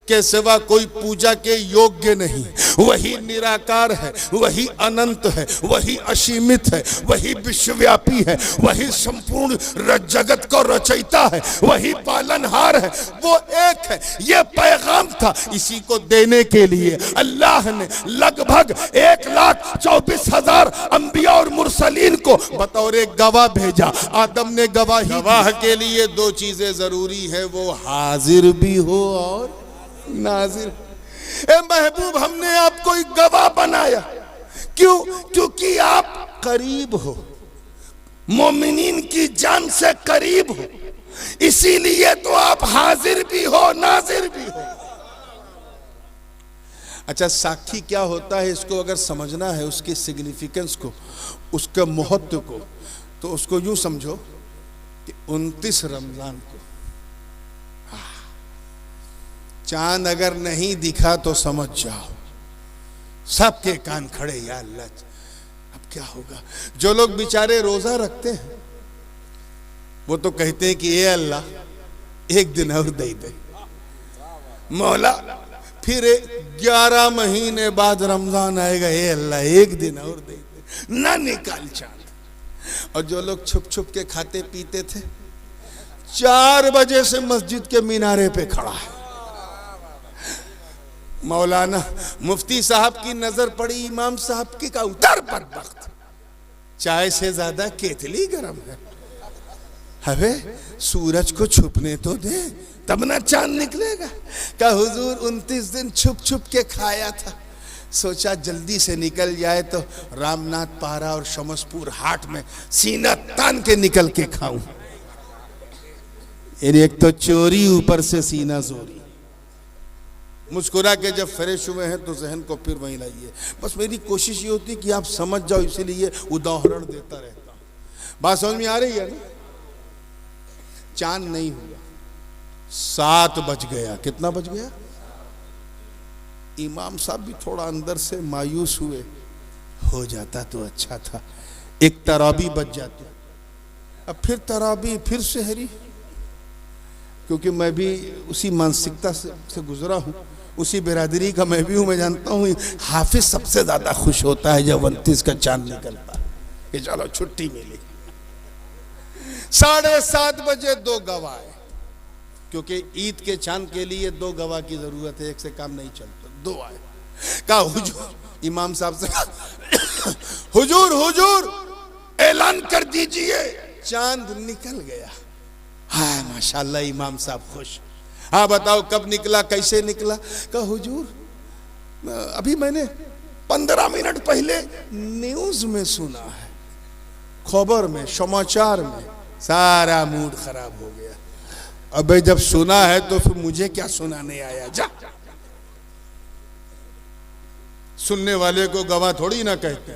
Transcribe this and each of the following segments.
के सिवा कोई पूजा के योग्य नहीं। वही निराकार है, वही अनंत है, वही असीमित है, वही विश्वव्यापी है, वही संपूर्ण जगत को रचयिता है, वही पालनहार है, वो एक है। ये पैगाम था, इसी को देने के लिए अल्लाह ने लगभग 1,24,000 अंबिया और मुरसलीन को बतौर एक गवाह भेजा। आदम ने गवाह के लिए दो चीजें जरूरी है, वो हाजिर भी हो और नाजिर। ए महबूब, हमने आपको एक गवाह बनाया। क्यों? क्योंकि आप करीब हो, मोमिनीन की जान से करीब हो, इसीलिए तो आप हाजिर भी हो, नाजिर भी हो। अच्छा, साक्षी क्या होता है, इसको अगर समझना है, उसकी सिग्निफिकेंस को, उसके महत्व को, तो उसको यूं समझो कि 29 रमजान को चांद अगर नहीं दिखा तो समझ जाओ सबके कान खड़े, या अल्लाह अब क्या होगा। जो लोग बेचारे रोजा रखते हैं वो तो कहते हैं कि ए अल्लाह एक दिन और दे दे, मौला फिर 11 महीने बाद रमजान आएगा, ए अल्लाह एक दिन और दे दे, ना निकाल चांद। और जो लोग छुप छुप के खाते पीते थे, 4 बजे से मस्जिद के मीनारे पे खड़ा है। मौलाना मुफ्ती साहब की नजर पड़ी इमाम साहब की, का उतर पर वक्त चाय से ज्यादा केतली गरम है। अबे सूरज को छुपने तो दे, तब ना चांद निकलेगा। का हुजूर 29 दिन छुप छुप के खाया था, सोचा जल्दी से निकल जाए तो रामनाथ पारा और शमसपुर हाट में सीना तान के निकल के खाऊं। एक तो चोरी, ऊपर से सीना जोरी। मुस्कुरा के जब फ्रेश हुए हैं तो जहन को फिर वहीं लाइए। बस मेरी कोशिश ये होती कि आप समझ जाओ, इसीलिए उदाहरण देता रहता हूं। बात समझ में आ रही है ना? चांद नहीं हुआ, 7 बज गया। कितना बज गया? इमाम साहब भी थोड़ा अंदर से मायूस हुए, हो जाता तो अच्छा था, एक तराबी बज जाती। अब फिर तराबी, फिर शहरी, क्योंकि मैं भी उसी मानसिकता से गुजरा हूं, उसी बिरादरी का मैं भी हूं। मैं जानता हूं हाफिज सबसे ज्यादा खुश होता है जब 29 का चांद निकलता है कि चलो छुट्टी मिली। 7:30 बजे 2 गवाह, क्योंकि ईद के चांद के लिए 2 गवाह की जरूरत है, एक से काम नहीं चलता। 2 आए, कहा हुजूर, इमाम साहब से कहा हुजूर हुजूर ऐलान कर दीजिए चांद निकल गया। हाँ माशाल्लाह, इमाम साहब खुश। हाँ बताओ कब निकला, कैसे निकला? कहा हुजूर अभी मैंने 15 मिनट पहले न्यूज में सुना है, खबर में, समाचार में। सारा मूड खराब हो गया। अबे जब सुना है तो फिर मुझे क्या सुनाने आया? जा, सुनने वाले को गवाह थोड़ी ना कहते।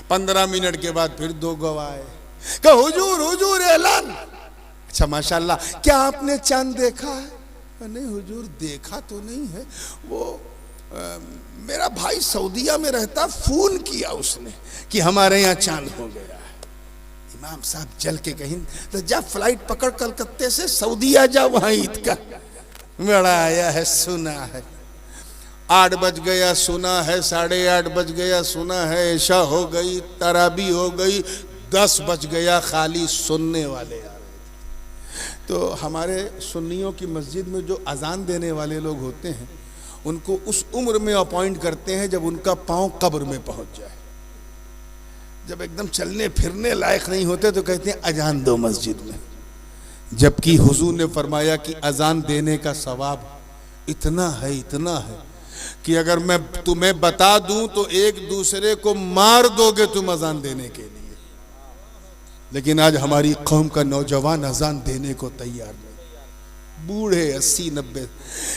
15 मिनट के बाद फिर 2 गवाह आए। कहा हुजूर हुजूर ऐलान। अच्छा माशाल्लाह, क्या आपने चांद देखा है? नहीं हुजूर देखा तो नहीं है, वो मेरा भाई सऊदीया में रहता, फोन किया उसने कि हमारे यहाँ चांद हो गया है। इमाम साहब जल के कहीं, तो जा फ्लाइट पकड़ कलकत्ते से सऊदीया जा, वहां ईद का बड़ा आया है, सुना है। 8 बज गया, सुना है। 8:30 बज गया, सुना है। ऐशा हो गई, तराबी हो गई। 10 बज गया, खाली सुनने वाले। तो हमारे सुन्नियों की मस्जिद में जो अजान देने वाले लोग होते हैं, उनको उस उम्र में अपॉइंट करते हैं जब उनका पांव कब्र में पहुंच जाए। जब एकदम चलने फिरने लायक नहीं होते तो कहते हैं अजान दो मस्जिद में। जबकि हुजूर ने फरमाया कि अजान देने का सवाब इतना है कि अगर मैं तुम्हें बता दूं तो एक दूसरे को मार दोगे तुम अजान देने के लिए। लेकिन आज हमारी कौम का नौजवान अजान देने को तैयार नहीं। बूढ़े 80-90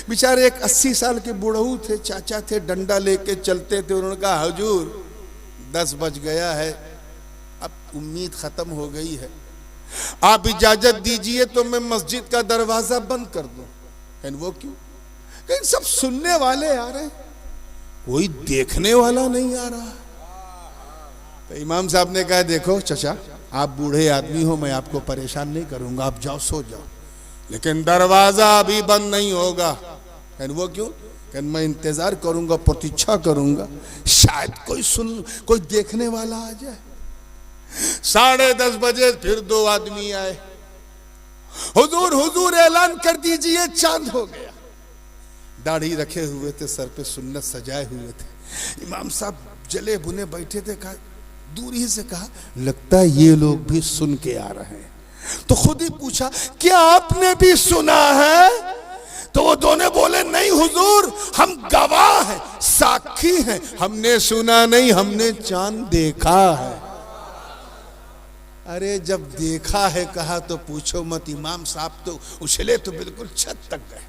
बेचारे, एक 80 साल के बूढ़ऊ थे, चाचा थे, डंडा लेके चलते थे। उन्होंने कहा हुजूर 10 बज गया है, अब उम्मीद खत्म हो गई है, आप इजाजत दीजिए तो मैं मस्जिद का दरवाजा बंद कर दूं। कहने वो क्यों? कहीं सब सुनने वाले आ रहे, कोई देखने वाला नहीं आ रहा। तो इमाम साहब ने कहा देखो चचा, आप बूढ़े आदमी हो, मैं आपको परेशान नहीं करूंगा, आप जाओ सो जाओ, लेकिन दरवाजा अभी बंद नहीं होगा। कहन वो क्यों? कहन मैं इंतजार करूंगा, प्रतीक्षा करूंगा, शायद कोई देखने वाला आ जाए। 10:30 बजे फिर 2 आदमी आए। हुजूर हुजूर ऐलान कर दीजिए चांद हो गया। दाढ़ी रखे हुए थे, सर पे सुन्नत सजाए हुए थे। इमाम साहब जले भुने बैठे थे। कहा, दूर ही से कहा, लगता है ये लोग भी सुन के आ रहे हैं। तो खुद ही पूछा, क्या आपने भी सुना है? तो वो दोनों बोले, नहीं हुजूर, हम गवाह हैं, साक्षी हैं, हमने सुना नहीं, हमने चांद देखा है। अरे जब देखा है कहा तो पूछो मत। इमाम साहब तो उछले तो बिल्कुल छत तक गए,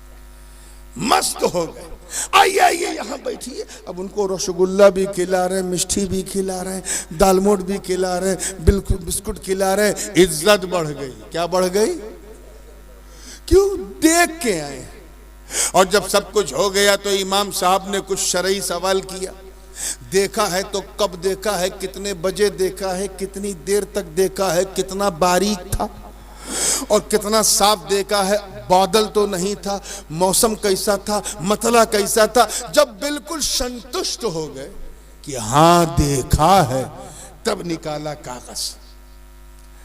मस्त हो गए। आइए आइए यहाँ बैठिए। अब उनको रसगुल्ला भी खिला रहे, मिष्टी भी खिला रहे, दालमोट भी खिला रहे, बिल्कुल बिस्कुट खिला रहे। इज्जत बढ़ गई। क्या बढ़ गई? क्यों? देख के आए। और जब सब कुछ हो गया तो इमाम साहब ने कुछ शरई सवाल किया। देखा है तो कब देखा है, कितने बजे देखा है, कितनी देर तक देखा है, कितना बारीक था और कितना साफ देखा है, बादल तो नहीं था, मौसम कैसा था, मतला कैसा था। जब बिल्कुल संतुष्ट हो गए कि हाँ देखा है, तब निकाला कागज,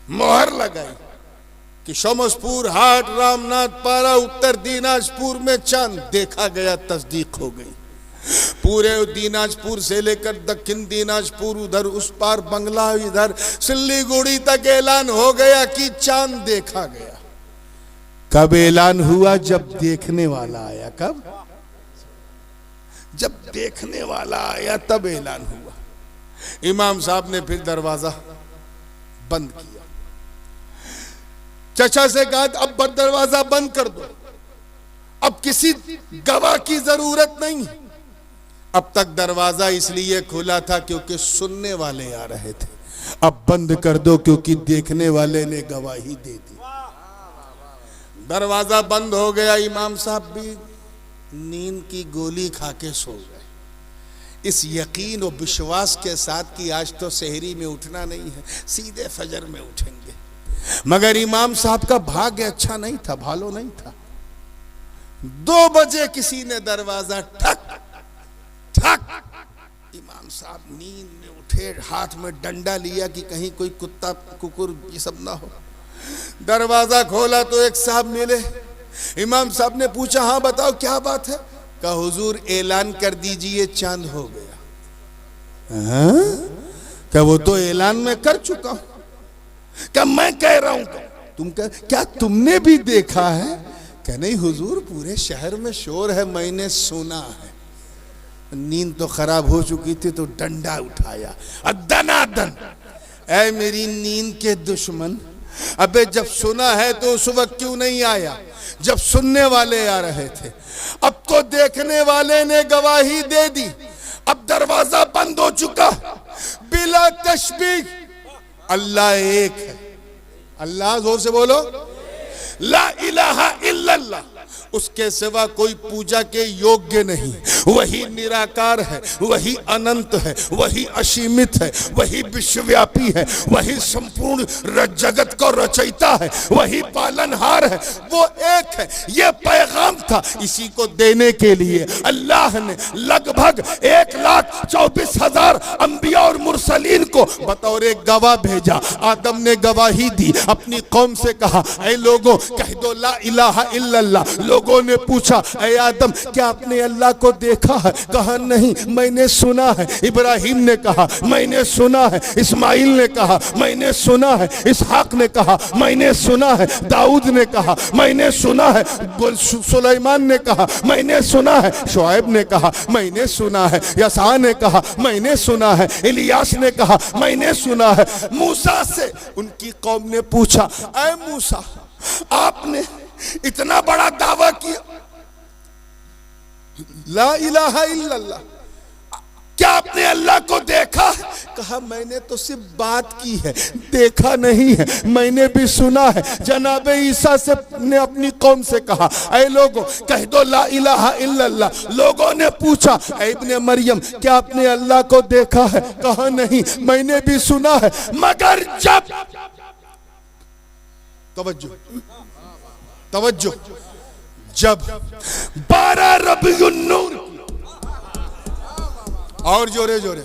मोहर लगाई कि शमसपुर हाट, रामनाथ पारा, उत्तर दिनाजपुर में चांद देखा गया। तस्दीक हो गई। पूरे दिनाजपुर से लेकर दक्षिण दिनाजपुर, उधर उस पार बंगला, इधर सिल्लीगुड़ी तक ऐलान हो गया कि चांद देखा गया। कब ऐलान हुआ? जब देखने वाला आया। कब? जब देखने वाला आया तब ऐलान हुआ। इमाम साहब ने फिर दरवाजा बंद किया। चचा से कहा, अब दरवाजा बंद कर दो, अब किसी गवाह की जरूरत नहीं है। अब तक दरवाजा इसलिए खुला था क्योंकि सुनने वाले आ रहे थे। अब बंद कर दो क्योंकि देखने वाले ने गवाही दे दी। दरवाजा बंद हो गया। इमाम साहब भी नींद की गोली खा के सो गए, इस यकीन और विश्वास के साथ कि आज तो सहरी में उठना नहीं है, सीधे फजर में उठेंगे। मगर इमाम साहब का भाग्य अच्छा नहीं था, भालो नहीं था। 2 बजे किसी ने दरवाजा ठक ठक। इमाम साहब नींद में उठे, हाथ में डंडा लिया कि कहीं कोई कुत्ता कुकुर ये सब ना हो। दरवाजा खोला तो एक साहब मिले। इमाम साहब ने पूछा, हाँ बताओ क्या बात है? कहा, हुजूर ऐलान कर दीजिए चांद हो गया। क्या? वो तो ऐलान में कर चुका हूं। क्या मैं कह रहा हूं? तुम क्या तुमने भी देखा है? क्या नहीं हुजूर, पूरे शहर में शोर है, मैंने सुना है। नींद तो खराब हो चुकी थी तो डंडा उठाया, दनादन। ऐ मेरी नींद के दुश्मन, अबे जब सुना है तो उस वक्त क्यों नहीं आया जब सुनने वाले आ रहे थे? अब तो देखने वाले ने गवाही दे दी, अब दरवाजा बंद हो चुका। बिला तशबीह अल्लाह एक है। अल्लाह, जोर से बोलो, ला इलाहा इल्लल्लाह, उसके सिवा कोई पूजा के योग्य नहीं। वही निराकार है, वही अनंत है, वही असीमित है, वही विश्वव्यापी है, वही संपूर्ण जगत को रचयिता है, वही पालनहार है, वो एक है। ये पैगाम था, इसी को देने के लिए अल्लाह ने लगभग 1,24,000 अंबिया और मुरसलीन को बतौर एक गवाह भेजा। आदम ने गवाही दी, अपनी कौम से कहा, ऐ लोगों कह दो ला इलाहा इल्लल्लाह। लोगों ने पूछा, ऐ आदम क्या आपने अल्लाह को देखा है? कहा नहीं, मैंने सुना है। इब्राहिम ने कहा, मैंने सुना है। इस्माइल ने कहा, मैंने सुना है। इसहाक ने कहा, मैंने सुना है। दाऊद ने कहा, मैंने सुना है। सुलेमान ने कहा, मैंने सुना है। शुएब ने कहा, मैंने सुना है। यसा ने कहा, मैंने सुना है। इलियास ने कहा, मैंने सुना है। मूसा से उनकी कौम ने पूछा, ऐ मूसा आपने इतना बड़ा दावा किया ला इलाहा इल्लल्लाह, क्या आपने अल्लाह को देखा? कहा, मैंने तो सिर्फ बात की है, देखा नहीं है। मैंने भी सुना है। जनाबे ईसा से ने अपनी कौम से कहा, ऐ लोगों कह दो ला इलाहा इल्लल्लाह। लोगों ने पूछा, ऐ इब्ने मरियम क्या आपने अल्लाह को देखा है? कहा नहीं, मैंने भी सुना है। मगर जब तवज्जो तवज्जो जब 12 रबीउन नूर, और जोरे जोरे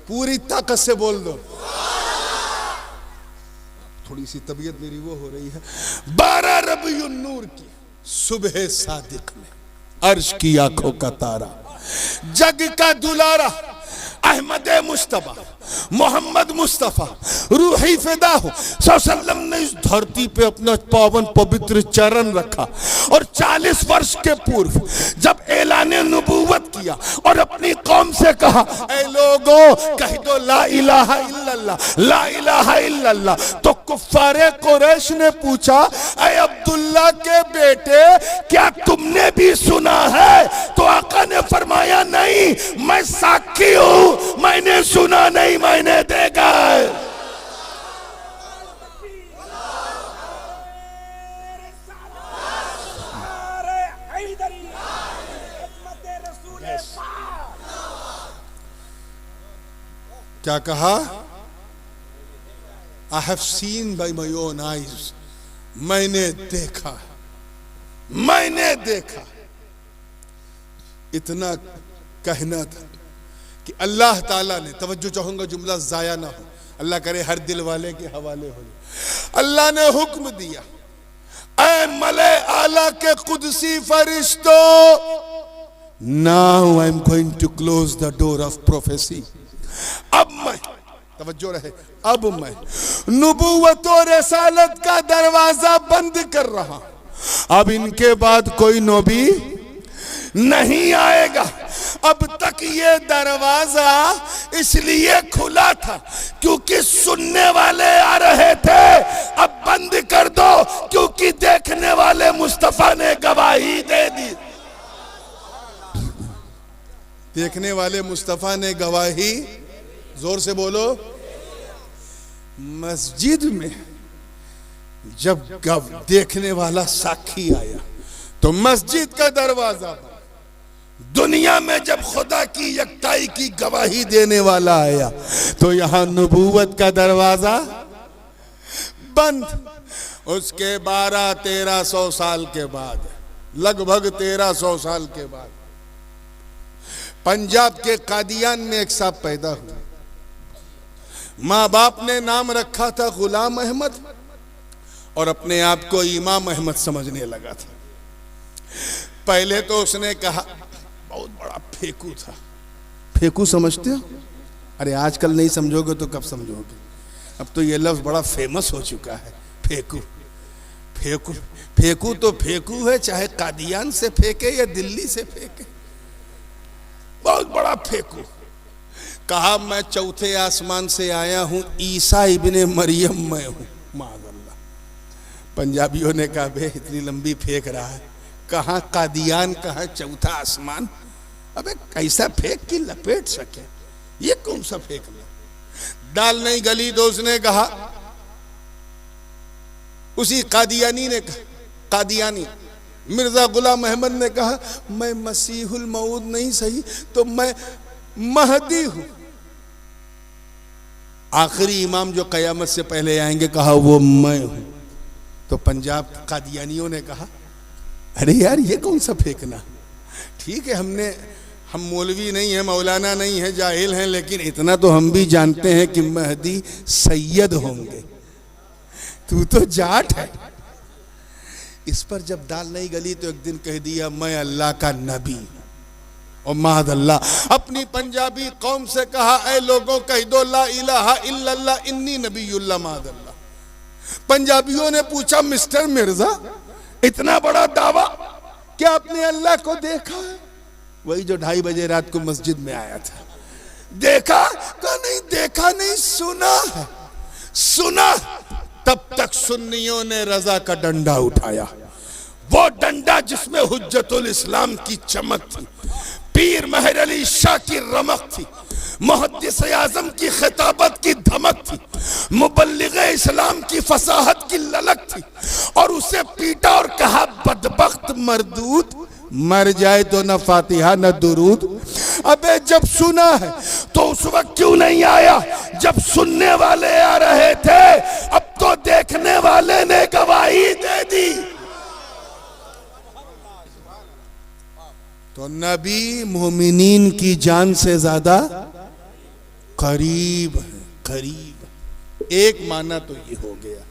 पूरी ताकत से बोल दो, थोड़ी सी तबीयत मेरी वो हो रही है। 12 रबीउन नूर की सुबह सादिक में अर्श की आंखों का तारा, जग का दुलारा अहमद मुस्तफा मोहम्मद मुस्तफा रूही फिदा हो सल्लम ने इस धरती पे अपना पावन पवित्र चरण रखा। और 40 वर्ष के पूर्व जब ऐलान नबूवत किया और अपनी कौम से कहा, ऐ लोगों कह दो ला इलाहा इल्लल्लाह, ला इलाहा इल्लल्लाह, तो कुफ्फारे कुरैश ने पूछा, ऐ अब्दुल्ला के बेटे क्या तुमने भी सुना है? तो आका ने फरमाया, नहीं, मैं साक्षी हूं, मैंने सुना नहीं, मैंने देखा है। क्या कहा? I have seen by my own eyes, मैंने देखा, मैंने देखा। इतना कहना था कि अल्लाह ताला ने, तवज्जो चाहूंगा जुमला जाया ना हो, अल्लाह करे हर दिल वाले के हवाले हो, अल्लाह ने हुक्म दिया, ऐ मले आला के कुदसी फरिश्तों, now I am going to close the door of prophecy. अब मैं, तवज्जो रहे, अब मैं नबूवत और रिसालत का दरवाजा बंद कर रहा। अब इनके बाद कोई नबी नहीं आएगा। अब तक ये दरवाजा इसलिए खुला था क्योंकि सुनने वाले आ रहे थे, अब बंद कर दो क्योंकि देखने वाले मुस्तफा ने गवाही दे दी। देखने वाले मुस्तफा ने गवाही, जोर से बोलो। मस्जिद में जब देखने वाला साक्षी आया तो मस्जिद का दरवाजा, दुनिया में जब खुदा की यकताई की गवाही देने वाला आया तो यहां नबूवत का दरवाजा बंद। उसके 1200-1300 साल के बाद, लगभग 1300 साल के बाद, पंजाब के कादियान में एक साहब पैदा हुआ। माँ बाप ने नाम रखा था गुलाम अहमद और अपने आप को इमाम अहमद समझने लगा था। पहले तो उसने कहा, बहुत बड़ा फेकू था। फेकू समझते हो? अरे आजकल नहीं समझोगे तो कब समझोगे? अब तो ये लफ्ज बड़ा फेमस हो चुका है, फेकू। फेकू फेकू तो फेकू है, चाहे कादियान से फेंके या दिल्ली से फेंके, बहुत बड़ा फेकू। कहा, मैं चौथे आसमान से आया हूं, ईसा इब्ने मरियम मैं हूं। माज़अल्लाह। पंजाबियों ने कहा, बे इतनी लंबी फेंक रहा है, कहां कादियान, कहां चौथा आसमान? अबे कैसा फेंक कि लपेट सके, ये कौन सा फेंकना? दाल नहीं गली तो उसने कहा, उसी कादियानी ने कहा, कादियानी मिर्जा गुलाम अहमद ने कहा, मैं मसीहुल मऊद नहीं सही तो मैं महदी हूं, आखिरी इमाम जो कयामत से पहले आएंगे, कहा वो मैं हूं। तो पंजाब कादियानियों ने कहा, अरे यार ये कौन सा फेंकना? ठीक है, हम मौलवी नहीं है, मौलाना नहीं है, जाहिल हैं, लेकिन इतना तो हम भी जानते हैं कि महदी सैयद होंगे, तू तो जाट है। इस पर जब दाल नहीं गली तो एक दिन कह दिया, मैं अल्लाह का नबी। और मादअल्लाह अपनी पंजाबी कौम से कहा, ऐ लोगों कह दो ला इलाहा इल्लल्लाह इन्नी नबीयुल्लाह। मादअल्लाह। पंजाबियों ने पूछा, मिस्टर मिर्जा इतना बड़ा दावा, क्या आपने अल्लाह को देखा है? वही जो 2:30 बजे रात को मस्जिद में आया था। देखा? कहा नहीं देखा नहीं, सुना है। सुना? तब तक सुन्नियों ने रजा का डंडा उठाया, वो डंडा जिसमें हुज्जतुल इस्लाम की चमक थी, पीर महर अली शाह की रमक थी, मुहद्दिस आज़म की खिताबत की धमक थी, मुबल्लिग़े इस्लाम की फसाहत की ललक थी, और उसे पीटा और कहा, बदबख्त मरदूद, मर जाए तो न फातिहा न दुरूद। अबे जब सुना है तो उस वक्त क्यों नहीं आया जब सुनने वाले आ रहे थे? अब तो देखने वाले ने गवाही दे दी। तो नबी मोमिनीन की जान से ज्यादा करीब है, करीब। एक माना तो ये हो गया।